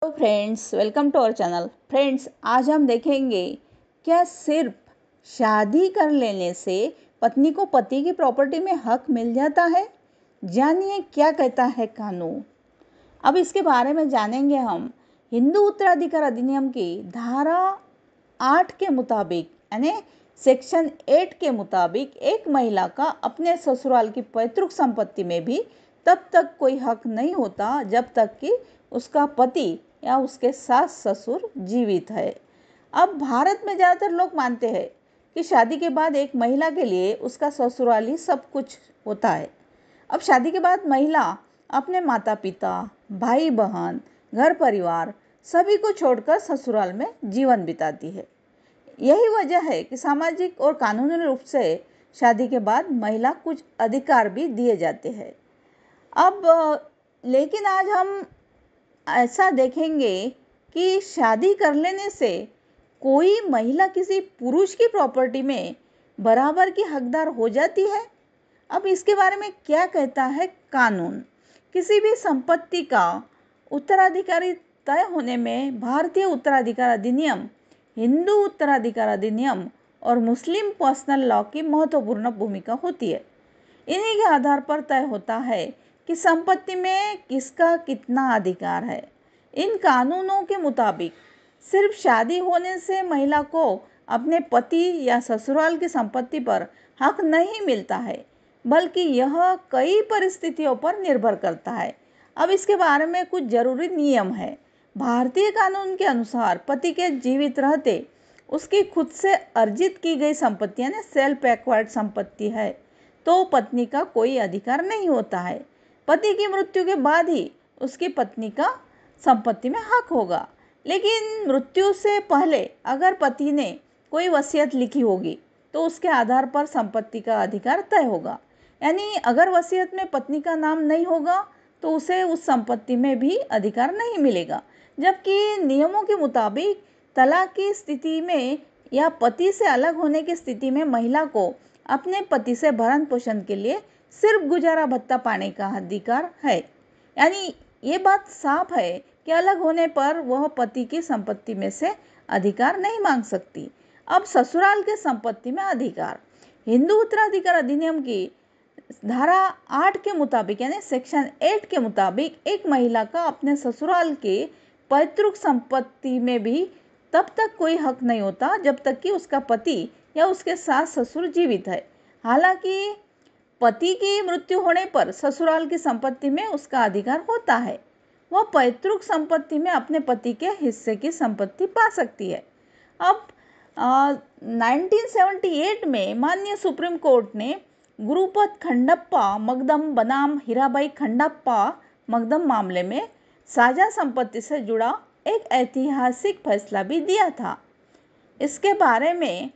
Friends, welcome to our channel. Friends, आज हम देखेंगे क्या सिर्फ शादी कर लेने से पत्नी को पति की प्रॉपर्टी में हक मिल जाता है। जानिए क्या कहता है कानून। अब इसके बारे में जानेंगे हम। हिंदू उत्तराधिकार अधिनियम की धारा 8 के मुताबिक यानी सेक्शन 8 के मुताबिक एक महिला का अपने ससुराल की पैतृक संपत्ति में भी तब तक कोई हक नहीं होता जब तक कि उसका पति या उसके सास ससुर जीवित है। अब भारत में ज़्यादातर लोग मानते हैं कि शादी के बाद एक महिला के लिए उसका ससुराल ही सब कुछ होता है। अब शादी के बाद महिला अपने माता पिता, भाई बहन, घर परिवार सभी को छोड़कर ससुराल में जीवन बिताती है। यही वजह है कि सामाजिक और कानूनी रूप से शादी के बाद महिला कुछ अधिकार भी दिए जाते हैं। अब लेकिन आज हम ऐसा देखेंगे कि शादी कर लेने से कोई महिला किसी पुरुष की प्रॉपर्टी में बराबर की हकदार हो जाती है। अब इसके बारे में क्या कहता है कानून। किसी भी संपत्ति का उत्तराधिकारी तय होने में भारतीय उत्तराधिकार अधिनियम, हिंदू उत्तराधिकार अधिनियम और मुस्लिम पर्सनल लॉ की महत्वपूर्ण भूमिका होती है। इन्हीं के आधार पर तय होता है कि संपत्ति में किसका कितना अधिकार है। इन कानूनों के मुताबिक सिर्फ शादी होने से महिला को अपने पति या ससुराल की संपत्ति पर हक नहीं मिलता है, बल्कि यह कई परिस्थितियों पर निर्भर करता है। अब इसके बारे में कुछ जरूरी नियम है। भारतीय कानून के अनुसार पति के जीवित रहते उसकी खुद से अर्जित की गई संपत्ति यानी सेल्फ एक्वायर्ड संपत्ति है तो पत्नी का कोई अधिकार नहीं होता है। पति की मृत्यु के बाद ही उसकी पत्नी का संपत्ति में हक होगा। लेकिन मृत्यु से पहले अगर पति ने कोई वसीयत लिखी होगी तो उसके आधार पर संपत्ति का अधिकार तय होगा। यानी अगर वसीयत में पत्नी का नाम नहीं होगा तो उसे उस संपत्ति में भी अधिकार नहीं मिलेगा। जबकि नियमों के मुताबिक तलाक की स्थिति में या पति से अलग होने की स्थिति में महिला को अपने पति से भरण पोषण के लिए सिर्फ गुजारा भत्ता पाने का अधिकार है। यानी ये बात साफ है कि अलग होने पर वह पति की संपत्ति में से अधिकार नहीं मांग सकती। अब ससुराल के संपत्ति में अधिकार। हिंदू उत्तराधिकार अधिनियम की धारा 8 के मुताबिक यानी सेक्शन 8 के मुताबिक एक महिला का अपने ससुराल के पैतृक संपत्ति में भी तब तक कोई हक नहीं होता जब तक कि उसका पति या उसके सास ससुर जीवित है। हालांकि पति की मृत्यु होने पर ससुराल की संपत्ति में उसका अधिकार होता है। वह पैतृक संपत्ति में अपने पति के हिस्से की संपत्ति पा सकती है। अब 1978 में माननीय सुप्रीम कोर्ट ने गुरुपत खंडप्पा मकदम बनाम हीराबाई खंडप्पा मकदम मामले में साझा संपत्ति से जुड़ा एक ऐतिहासिक फैसला भी दिया था। इसके बारे में